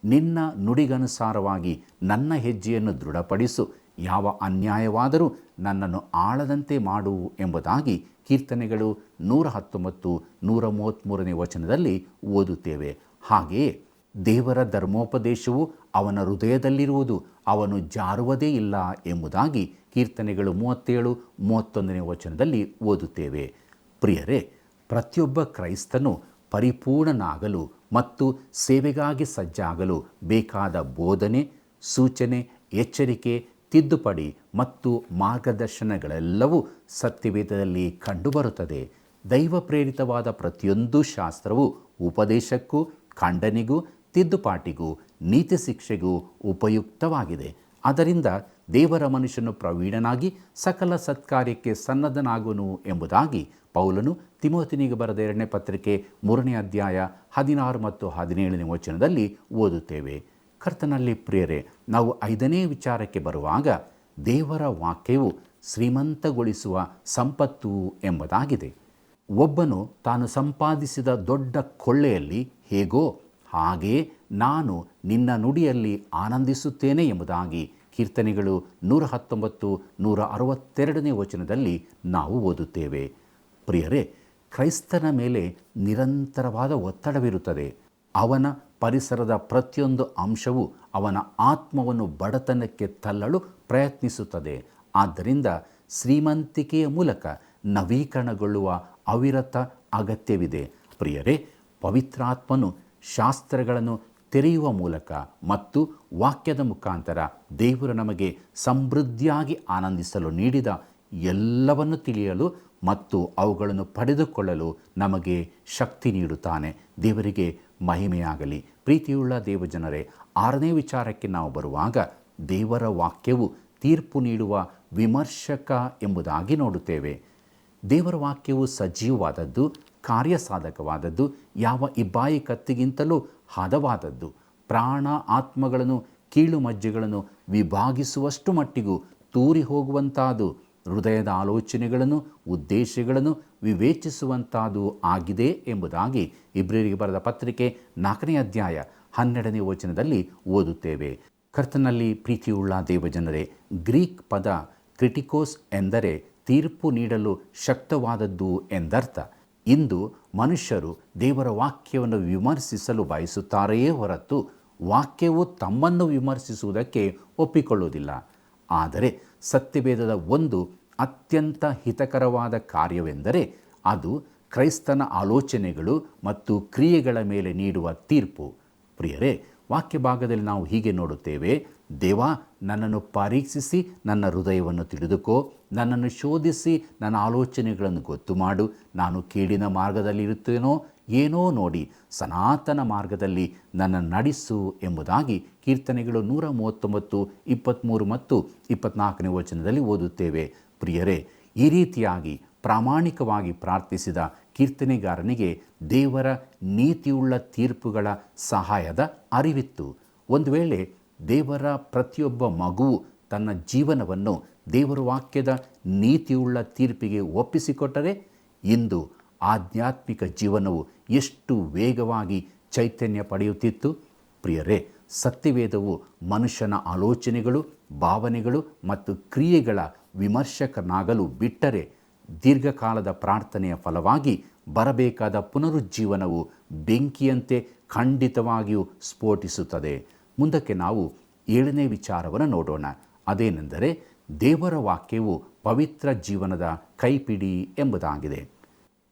Speaker 2: ನಿನ್ನ ನುಡಿಗನುಸಾರವಾಗಿ ನನ್ನ ಹೆಜ್ಜೆಯನ್ನು ದೃಢಪಡಿಸು, ಯಾವ ಅನ್ಯಾಯವಾದರೂ ನನ್ನನ್ನು ಆಳದಂತೆ ಮಾಡು ಎಂಬುದಾಗಿ ಕೀರ್ತನೆಗಳು 119, 133ನೇ ವಚನದಲ್ಲಿ ಓದುತ್ತೇವೆ. ಹಾಗೆಯೇ ದೇವರ ಧರ್ಮೋಪದೇಶವು ಅವನ ಹೃದಯದಲ್ಲಿರುವುದು, ಅವನು ಜಾರುವುದೇ ಇಲ್ಲ ಎಂಬುದಾಗಿ ಕೀರ್ತನೆಗಳು 37, 31ನೇ ವಚನದಲ್ಲಿ ಓದುತ್ತೇವೆ. ಪ್ರಿಯರೇ, ಪ್ರತಿಯೊಬ್ಬ ಕ್ರೈಸ್ತನು ಪರಿಪೂರ್ಣನಾಗಲು ಮತ್ತು ಸೇವೆಗಾಗಿ ಸಜ್ಜಾಗಲು ಬೇಕಾದ ಬೋಧನೆ, ಸೂಚನೆ, ಎಚ್ಚರಿಕೆ, ತಿದ್ದುಪಡಿ ಮತ್ತು ಮಾರ್ಗದರ್ಶನಗಳೆಲ್ಲವೂ ಸತ್ಯವೇದದಲ್ಲಿ ಕಂಡುಬರುತ್ತದೆ. ದೈವ ಪ್ರೇರಿತವಾದ ಪ್ರತಿಯೊಂದು ಶಾಸ್ತ್ರವು ಉಪದೇಶಕ್ಕೂ, ಖಂಡನೆಗೂ, ತಿದ್ದುಪಾಟಿಗೂ, ನೀತಿ ಶಿಕ್ಷೆಗೂ ಉಪಯುಕ್ತವಾಗಿದೆ. ಅದರಿಂದ ದೇವರ ಮನುಷ್ಯನು ಪ್ರವೀಣನಾಗಿ ಸಕಲ ಸತ್ಕಾರ್ಯಕ್ಕೆ ಸನ್ನದ್ಧನಾಗುವನು ಎಂಬುದಾಗಿ ಪೌಲನು ತಿಮೋತಿನಿಗೆ ಬರೆದ 2ನೇ ಪತ್ರಿಕೆ 3ನೇ ಅಧ್ಯಾಯ 16 ಮತ್ತು 17ನೇ ವಚನದಲ್ಲಿ ಓದುತ್ತೇವೆ. ಕರ್ತನಲ್ಲಿ ಪ್ರಿಯರೇ, ನಾವು 5ನೇ ವಿಚಾರಕ್ಕೆ ಬರುವಾಗ, ದೇವರ ವಾಕ್ಯವು ಶ್ರೀಮಂತಗೊಳಿಸುವ ಸಂಪತ್ತು ಎಂಬುದಾಗಿದೆ. ಒಬ್ಬನು ತಾನು ಸಂಪಾದಿಸಿದ ದೊಡ್ಡ ಕೊಳ್ಳೆಯಲ್ಲಿ ಹೇಗೋ ಹಾಗೆಯೇ ನಾನು ನಿನ್ನ ನುಡಿಯಲ್ಲಿ ಆನಂದಿಸುತ್ತೇನೆ ಎಂಬುದಾಗಿ ಕೀರ್ತನೆಗಳು 119, 162ನೇ ವಚನದಲ್ಲಿ ನಾವು ಓದುತ್ತೇವೆ. ಪ್ರಿಯರೇ, ಕ್ರೈಸ್ತನ ಮೇಲೆ ನಿರಂತರವಾದ ಒತ್ತಡವಿರುತ್ತದೆ. ಅವನ ಪರಿಸರದ ಪ್ರತಿಯೊಂದು ಅಂಶವೂ ಅವನ ಆತ್ಮವನ್ನು ಬಡತನಕ್ಕೆ ತಳ್ಳಲು ಪ್ರಯತ್ನಿಸುತ್ತದೆ. ಆದ್ದರಿಂದ ಶ್ರೀಮಂತಿಕೆಯ ಮೂಲಕ ನವೀಕರಣಗೊಳ್ಳುವ ಅವಿರತ ಅಗತ್ಯವಿದೆ. ಪ್ರಿಯರೇ, ಪವಿತ್ರಾತ್ಮನು ಶಾಸ್ತ್ರಗಳನ್ನು ತೆರೆಯುವ ಮೂಲಕ ಮತ್ತು ವಾಕ್ಯದ ಮುಖಾಂತರ ದೇವರು ನಮಗೆ ಸಮೃದ್ಧಿಯಾಗಿ ಆನಂದಿಸಲು ನೀಡಿದ ಎಲ್ಲವನ್ನು ತಿಳಿಯಲು ಮತ್ತು ಅವುಗಳನ್ನು ಪಡೆದುಕೊಳ್ಳಲು ನಮಗೆ ಶಕ್ತಿ ನೀಡುತ್ತಾನೆ. ದೇವರಿಗೆ ಮಹಿಮೆಯಾಗಲಿ. ಪ್ರೀತಿಯುಳ್ಳ ದೇವಜನರೇ, 6ನೇ ವಿಚಾರಕ್ಕೆ ನಾವು ಬರುವಾಗ, ದೇವರ ವಾಕ್ಯವು ತೀರ್ಪು ನೀಡುವ ವಿಮರ್ಶಕ ಎಂಬುದಾಗಿ ನೋಡುತ್ತೇವೆ. ದೇವರ ವಾಕ್ಯವು ಸಜೀವವಾದದ್ದು, ಕಾರ್ಯಸಾಧಕವಾದದ್ದು, ಯಾವ ಇಬ್ಬಾಯಿ ಕತ್ತಿಗಿಂತಲೂ ಹದವಾದದ್ದು, ಪ್ರಾಣ ಆತ್ಮಗಳನ್ನು ಕೀಳು ಮಜ್ಜೆಗಳನ್ನು ವಿಭಾಗಿಸುವಷ್ಟು ಮಟ್ಟಿಗೂ ತೂರಿ ಹೋಗುವಂತಾದು, ಹೃದಯದ ಆಲೋಚನೆಗಳನ್ನು ಉದ್ದೇಶಗಳನ್ನು ವಿವೇಚಿಸುವಂತಾದು ಆಗಿದೆ ಎಂಬುದಾಗಿ ಇಬ್ರಿಯರಿಗೆ ಬರೆದ ಪತ್ರಿಕೆ 4ನೇ ಅಧ್ಯಾಯ 12ನೇ ವಚನದಲ್ಲಿ ಓದುತ್ತೇವೆ. ಕರ್ತನಲ್ಲಿ ಪ್ರೀತಿಯುಳ್ಳ ದೇವಜನರೇ, ಗ್ರೀಕ್ ಪದ ಕ್ರಿಟಿಕೋಸ್ ಎಂದರೆ ತೀರ್ಪು ನೀಡಲು ಶಕ್ತವಾದದ್ದು ಎಂದರ್ಥ. ಇಂದು ಮನುಷ್ಯರು ದೇವರ ವಾಕ್ಯವನ್ನು ವಿಮರ್ಶಿಸಲು ಬಯಸುತ್ತಾರೆಯೇ ಹೊರತು ವಾಕ್ಯವು ತಮ್ಮನ್ನು ವಿಮರ್ಶಿಸುವುದಕ್ಕೆ ಒಪ್ಪಿಕೊಳ್ಳುವುದಿಲ್ಲ. ಆದರೆ ಸತ್ಯವೇದದ ಒಂದು ಅತ್ಯಂತ ಹಿತಕರವಾದ ಕಾರ್ಯವೆಂದರೆ ಅದು ಕ್ರೈಸ್ತನ ಆಲೋಚನೆಗಳು ಮತ್ತು ಕ್ರಿಯೆಗಳ ಮೇಲೆ ನೀಡುವ ತೀರ್ಪು. ಪ್ರಿಯರೇ, ವಾಕ್ಯ ಭಾಗದಲ್ಲಿ ನಾವು ಹೀಗೆ ನೋಡುತ್ತೇವೆ: ದೇವಾ, ನನ್ನನ್ನು ಪರೀಕ್ಷಿಸಿ ನನ್ನ ಹೃದಯವನ್ನು ತಿಳಿದುಕೋ, ನನ್ನನ್ನು ಶೋಧಿಸಿ ನನ್ನ ಆಲೋಚನೆಗಳನ್ನು ಗೊತ್ತು ಮಾಡು. ನಾನು ಕೇಡಿನ ಮಾರ್ಗದಲ್ಲಿರುತ್ತೇನೋ ಏನೋ ನೋಡಿ ಸನಾತನ ಮಾರ್ಗದಲ್ಲಿ ನನ್ನ ನಡೆಸು ಎಂಬುದಾಗಿ ಕೀರ್ತನೆಗಳು 139, 23 ಮತ್ತು 24ನೇ ವಚನದಲ್ಲಿ ಓದುತ್ತೇವೆ. ಪ್ರಿಯರೇ, ಈ ರೀತಿಯಾಗಿ ಪ್ರಾಮಾಣಿಕವಾಗಿ ಪ್ರಾರ್ಥಿಸಿದ ಕೀರ್ತನೆಗಾರನಿಗೆ ದೇವರ ನೀತಿಯುಳ್ಳ ತೀರ್ಪುಗಳ ಸಹಾಯದ ಅರಿವಿತ್ತು. ಒಂದು ವೇಳೆ ದೇವರ ಪ್ರತಿಯೊಬ್ಬ ಮಗುವು ತನ್ನ ಜೀವನವನ್ನು ದೇವರ ವಾಕ್ಯದ ನೀತಿಯುಳ್ಳ ತೀರ್ಪಿಗೆ ಒಪ್ಪಿಸಿಕೊಟ್ಟರೆ ಇಂದು ಆಧ್ಯಾತ್ಮಿಕ ಜೀವನವು ಎಷ್ಟು ವೇಗವಾಗಿ ಚೈತನ್ಯ ಪಡೆಯುತ್ತಿತ್ತು. ಪ್ರಿಯರೇ, ಸತ್ಯವೇದವು ಮನುಷ್ಯನ ಆಲೋಚನೆಗಳು, ಭಾವನೆಗಳು ಮತ್ತು ಕ್ರಿಯೆಗಳ ವಿಮರ್ಶಕನಾಗಲು ಬಿಟ್ಟರೆ ದೀರ್ಘಕಾಲದ ಪ್ರಾರ್ಥನೆಯ ಫಲವಾಗಿ ಬರಬೇಕಾದ ಪುನರುಜ್ಜೀವನವು ಬೆಂಕಿಯಂತೆ ಖಂಡಿತವಾಗಿಯೂ ಸ್ಫೋಟಿಸುತ್ತದೆ. ಮುಂದಕ್ಕೆ ನಾವು 7ನೇ ವಿಚಾರವನ್ನು ನೋಡೋಣ. ಅದೇನೆಂದರೆ ದೇವರ ವಾಕ್ಯವು ಪವಿತ್ರ ಜೀವನದ ಕೈಪಿಡಿ ಎಂಬುದಾಗಿದೆ.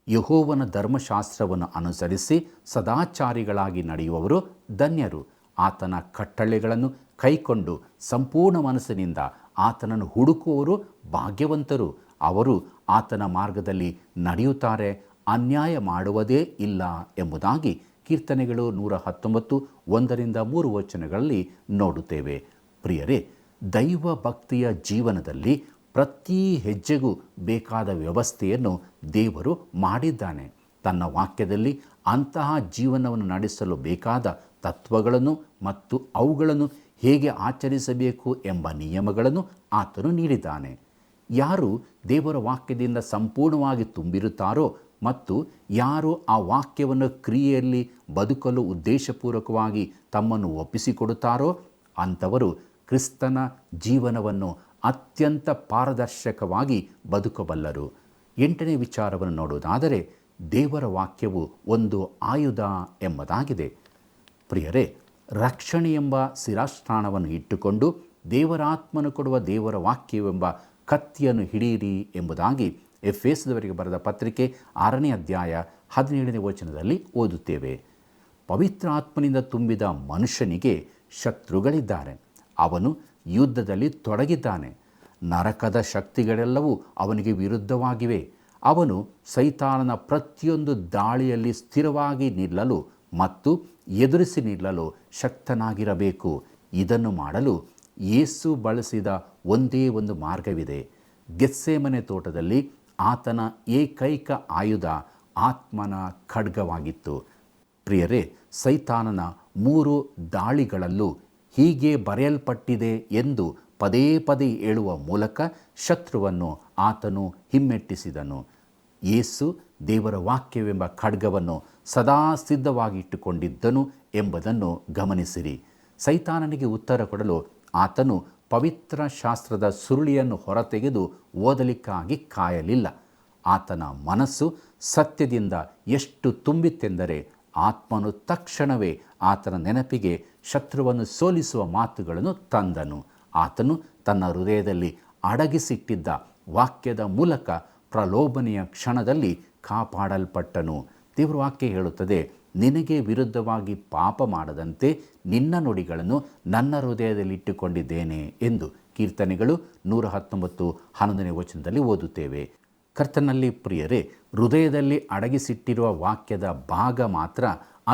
Speaker 2: ಯೆಹೋವನ ಧರ್ಮಶಾಸ್ತ್ರವನ್ನು ಅನುಸರಿಸಿ ಸದಾಚಾರಿಗಳಾಗಿ ನಡೆಯುವವರು ಧನ್ಯರು. ಆತನ ಕಟ್ಟಳೆಗಳನ್ನು ಕೈಕೊಂಡು ಸಂಪೂರ್ಣ ಮನಸ್ಸಿನಿಂದ ಆತನನ್ನು ಹುಡುಕುವವರು ಭಾಗ್ಯವಂತರು. ಅವರು ಆತನ ಮಾರ್ಗದಲ್ಲಿ ನಡೆಯುತ್ತಾರೆ, ಅನ್ಯಾಯ ಮಾಡುವುದೇ ಇಲ್ಲ ಎಂಬುದಾಗಿ ಕೀರ್ತನೆಗಳು 119 1-3 ವಚನಗಳಲ್ಲಿ ನೋಡುತ್ತೇವೆ. ಪ್ರಿಯರೇ, ದೈವ ಭಕ್ತಿಯ ಜೀವನದಲ್ಲಿ ಪ್ರತಿ ಹೆಜ್ಜೆಗೂ ಬೇಕಾದ ವ್ಯವಸ್ಥೆಯನ್ನು ದೇವರು ಮಾಡಿದ್ದಾನೆ. ತನ್ನ ವಾಕ್ಯದಲ್ಲಿ ಅಂತಹ ಜೀವನವನ್ನು ನಡೆಸಲು ಬೇಕಾದ ತತ್ವಗಳನ್ನು ಮತ್ತು ಅವುಗಳನ್ನು ಹೇಗೆ ಆಚರಿಸಬೇಕು ಎಂಬ ನಿಯಮಗಳನ್ನು ಆತನು ನೀಡಿದ್ದಾನೆ. ಯಾರು ದೇವರ ವಾಕ್ಯದಿಂದ ಸಂಪೂರ್ಣವಾಗಿ ತುಂಬಿರುತ್ತಾರೋ ಮತ್ತು ಯಾರು ಆ ವಾಕ್ಯವನ್ನು ಕ್ರಿಯೆಯಲ್ಲಿ ಬದುಕಲು ಉದ್ದೇಶಪೂರ್ವಕವಾಗಿ ತಮ್ಮನ್ನು ಒಪ್ಪಿಸಿಕೊಡುತ್ತಾರೋ ಅಂಥವರು ಕ್ರಿಸ್ತನ ಜೀವನವನ್ನು ಅತ್ಯಂತ ಪಾರದರ್ಶಕವಾಗಿ ಬದುಕಬಲ್ಲರು. 8ನೇ ವಿಚಾರವನ್ನು ನೋಡುವುದಾದರೆ ದೇವರ ವಾಕ್ಯವು ಒಂದು ಆಯುಧ ಎಂಬುದಾಗಿದೆ. ಪ್ರಿಯರೇ, ರಕ್ಷಣೆ ಎಂಬ ಶಿರಸ್ತ್ರಾಣವನ್ನು ಇಟ್ಟುಕೊಂಡು ದೇವರಾತ್ಮನು ಕೊಡುವ ದೇವರ ವಾಕ್ಯವೆಂಬ ಕತ್ತಿಯನ್ನು ಹಿಡಿಯಿರಿ ಎಂಬುದಾಗಿ ಎಫೆಸದವರಿಗೆ ಬರೆದ ಪತ್ರಿಕೆ 6ನೇ ಅಧ್ಯಾಯ 17ನೇ ವಚನದಲ್ಲಿ ಓದುತ್ತೇವೆ. ಪವಿತ್ರ ಆತ್ಮನಿಂದ ತುಂಬಿದ ಮನುಷ್ಯನಿಗೆ ಶತ್ರುಗಳಿದ್ದಾರೆ. ಅವನು ಯುದ್ಧದಲ್ಲಿ ತೊಡಗಿದ್ದಾನೆ. ನರಕದ ಶಕ್ತಿಗಳೆಲ್ಲವೂ ಅವನಿಗೆ ವಿರುದ್ಧವಾಗಿವೆ. ಅವನು ಸೈತಾನನ ಪ್ರತಿಯೊಂದು ದಾಳಿಯಲ್ಲಿ ಸ್ಥಿರವಾಗಿ ನಿಲ್ಲಲು ಮತ್ತು ಎದುರಿಸಿ ನಿಲ್ಲಲು ಶಕ್ತನಾಗಿರಬೇಕು. ಇದನ್ನು ಮಾಡಲು ಯೇಸು ಬಳಸಿದ ಒಂದೇ ಒಂದು ಮಾರ್ಗವಿದೆ. ಗೆತ್ಸೇಮನೆ ತೋಟದಲ್ಲಿ ಆತನ ಏಕೈಕ ಆಯುಧ ಆತ್ಮನ ಖಡ್ಗವಾಗಿತ್ತು. ಪ್ರಿಯರೇ, ಸೈತಾನನ 3 ದಾಳಿಗಳಲ್ಲೂ ಹೀಗೆ ಬರೆಯಲ್ಪಟ್ಟಿದೆ ಎಂದು ಪದೇ ಪದೇ ಹೇಳುವ ಮೂಲಕ ಶತ್ರುವನ್ನು ಆತನು ಹಿಮ್ಮೆಟ್ಟಿಸಿದನು. ಯೇಸು ದೇವರ ವಾಕ್ಯವೆಂಬ ಖಡ್ಗವನ್ನು ಸದಾ ಸಿದ್ಧವಾಗಿಟ್ಟುಕೊಂಡಿದ್ದನು ಎಂಬುದನ್ನು ಗಮನಿಸಿರಿ. ಸೈತಾನನಿಗೆ ಉತ್ತರ ಕೊಡಲು ಆತನು ಪವಿತ್ರ ಶಾಸ್ತ್ರದ ಸುರುಳಿಯನ್ನು ಹೊರತೆಗೆದು ಓದಲಿಕ್ಕಾಗಿ ಕಾಯಲಿಲ್ಲ. ಆತನ ಮನಸ್ಸು ಸತ್ಯದಿಂದ ಎಷ್ಟು ತುಂಬಿತ್ತೆಂದರೆ ಆತ್ಮನು ತಕ್ಷಣವೇ ಆತನ ನೆನಪಿಗೆ ಶತ್ರುವನ್ನು ಸೋಲಿಸುವ ಮಾತುಗಳನ್ನು ತಂದನು. ಆತನು ತನ್ನ ಹೃದಯದಲ್ಲಿ ಅಡಗಿಸಿಟ್ಟಿದ್ದ ವಾಕ್ಯದ ಮೂಲಕ ಪ್ರಲೋಭನೆಯ ಕ್ಷಣದಲ್ಲಿ ಕಾಪಾಡಲ್ಪಟ್ಟನು. ದೇವರ ವಾಕ್ಯ ಹೇಳುತ್ತದೆ, ನಿನಗೆ ವಿರುದ್ಧವಾಗಿ ಪಾಪ ಮಾಡದಂತೆ ನಿನ್ನ ನುಡಿಗಳನ್ನು ನನ್ನ ಹೃದಯದಲ್ಲಿಟ್ಟುಕೊಂಡಿದ್ದೇನೆ ಎಂದು ಕೀರ್ತನೆಗಳು 119:11ನೇ ವಚನದಲ್ಲಿ ಓದುತ್ತೇವೆ. ಕರ್ತನಲ್ಲಿ ಪ್ರಿಯರೇ, ಹೃದಯದಲ್ಲಿ ಅಡಗಿಸಿಟ್ಟಿರುವ ವಾಕ್ಯದ ಭಾಗ ಮಾತ್ರ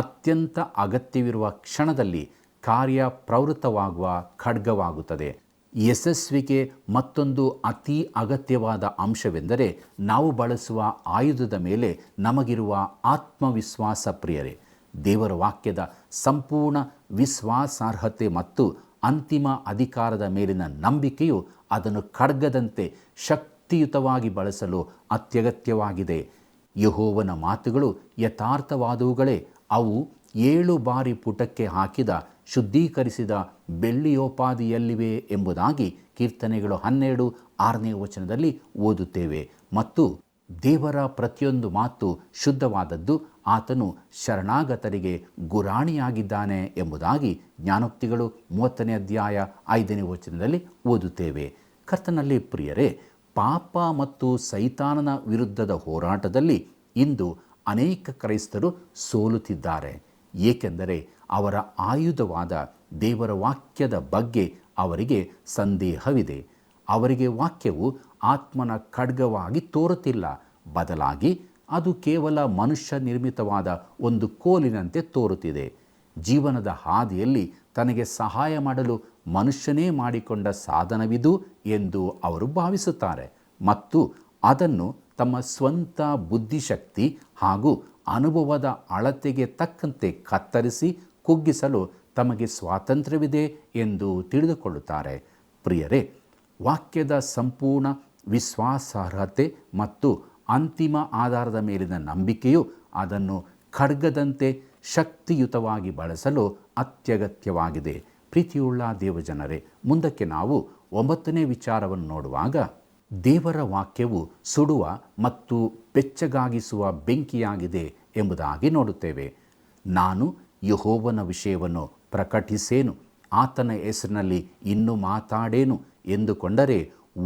Speaker 2: ಅತ್ಯಂತ ಅಗತ್ಯವಿರುವ ಕ್ಷಣದಲ್ಲಿ ಕಾರ್ಯಪ್ರವೃತ್ತವಾಗುವ ಖಡ್ಗವಾಗುತ್ತದೆ. ಯಶಸ್ವಿಗೆ ಮತ್ತೊಂದು ಅತಿ ಅಗತ್ಯವಾದ ಅಂಶವೆಂದರೆ ನಾವು ಬಳಸುವ ಆಯುಧದ ಮೇಲೆ ನಮಗಿರುವ ಆತ್ಮವಿಶ್ವಾಸ. ಪ್ರಿಯರೇ, ದೇವರ ವಾಕ್ಯದ ಸಂಪೂರ್ಣ ವಿಶ್ವಾಸಾರ್ಹತೆ ಮತ್ತು ಅಂತಿಮ ಅಧಿಕಾರದ ಮೇಲಿನ ನಂಬಿಕೆಯು ಅದನ್ನು ಖಡ್ಗದಂತೆ ಶಕ್ತಿಯುತವಾಗಿ ಬಳಸಲು ಅತ್ಯಗತ್ಯವಾಗಿದೆ. ಯೆಹೋವನ ಮಾತುಗಳು ಯಥಾರ್ಥವಾದವುಗಳೇ. ಅವು 7 ಬಾರಿ ಪುಟಕ್ಕೆ ಹಾಕಿದ ಶುದ್ಧೀಕರಿಸಿದ ಬೆಳ್ಳಿಯೋಪಾದಿಯಲ್ಲಿವೆ ಎಂಬುದಾಗಿ ಕೀರ್ತನೆಗಳು 12:6ನೇ ವಚನದಲ್ಲಿ ಓದುತ್ತೇವೆ. ಮತ್ತು ದೇವರ ಪ್ರತಿಯೊಂದು ಮಾತು ಶುದ್ಧವಾದದ್ದು, ಆತನು ಶರಣಾಗತರಿಗೆ ಗುರಾಣಿಯಾಗಿದ್ದಾನೆ ಎಂಬುದಾಗಿ ಜ್ಞಾನೋಕ್ತಿಗಳು 30ನೇ ಅಧ್ಯಾಯ 5ನೇ ವಚನದಲ್ಲಿ ಓದುತ್ತೇವೆ. ಕರ್ತನಲ್ಲಿ ಪ್ರಿಯರೇ, ಪಾಪ ಮತ್ತು ಸೈತಾನನ ವಿರುದ್ಧದ ಹೋರಾಟದಲ್ಲಿ ಇಂದು ಅನೇಕ ಕ್ರೈಸ್ತರು ಸೋಲುತ್ತಿದ್ದಾರೆ. ಏಕೆಂದರೆ ಅವರ ಆಯುಧವಾದ ದೇವರ ವಾಕ್ಯದ ಬಗ್ಗೆ ಅವರಿಗೆ ಸಂದೇಹವಿದೆ. ಅವರಿಗೆ ವಾಕ್ಯವು ಆತ್ಮನ ಖಡ್ಗವಾಗಿ ತೋರುತ್ತಿಲ್ಲ. ಬದಲಾಗಿ ಅದು ಕೇವಲ ಮನುಷ್ಯ ನಿರ್ಮಿತವಾದ ಒಂದು ಕೋಲಿನಂತೆ ತೋರುತ್ತಿದೆ. ಜೀವನದ ಹಾದಿಯಲ್ಲಿ ತನಗೆ ಸಹಾಯ ಮಾಡಲು ಮನುಷ್ಯನೇ ಮಾಡಿಕೊಂಡ ಸಾಧನವಿದು ಎಂದು ಅವರು ಭಾವಿಸುತ್ತಾರೆ ಮತ್ತು ಅದನ್ನು ತಮ್ಮ ಸ್ವಂತ ಬುದ್ಧಿಶಕ್ತಿ ಹಾಗೂ ಅನುಭವದ ಅಳತೆಗೆ ತಕ್ಕಂತೆ ಕತ್ತರಿಸಿ ಕುಗ್ಗಿಸಲು ತಮಗೆ ಸ್ವಾತಂತ್ರ್ಯವಿದೆ ಎಂದು ತಿಳಿದುಕೊಳ್ಳುತ್ತಾರೆ. ಪ್ರಿಯರೇ, ವಾಕ್ಯದ ಸಂಪೂರ್ಣ ವಿಶ್ವಾಸಾರ್ಹತೆ ಮತ್ತು ಅಂತಿಮ ಆಧಾರದ ಮೇಲಿನ ನಂಬಿಕೆಯು ಅದನ್ನು ಖಡ್ಗದಂತೆ ಶಕ್ತಿಯುತವಾಗಿ ಬಳಸಲು ಅತ್ಯಗತ್ಯವಾಗಿದೆ. ಪ್ರೀತಿಯುಳ್ಳ ದೇವಜನರೇ, ಮುಂದಕ್ಕೆ ನಾವು 9ನೇ ವಿಚಾರವನ್ನು ನೋಡುವಾಗ, ದೇವರ ವಾಕ್ಯವು ಸುಡುವ ಮತ್ತು ಬೆಚ್ಚಗಾಗಿಸುವ ಬೆಂಕಿಯಾಗಿದೆ ಎಂಬುದಾಗಿ ನೋಡುತ್ತೇವೆ. ನಾನು ಯೆಹೋವನ ವಿಷಯವನ್ನು ಪ್ರಕಟಿಸೇನು, ಆತನ ಹೆಸರಿನಲ್ಲಿ ಇನ್ನೂ ಮಾತಾಡೇನು ಎಂದುಕೊಂಡರೆ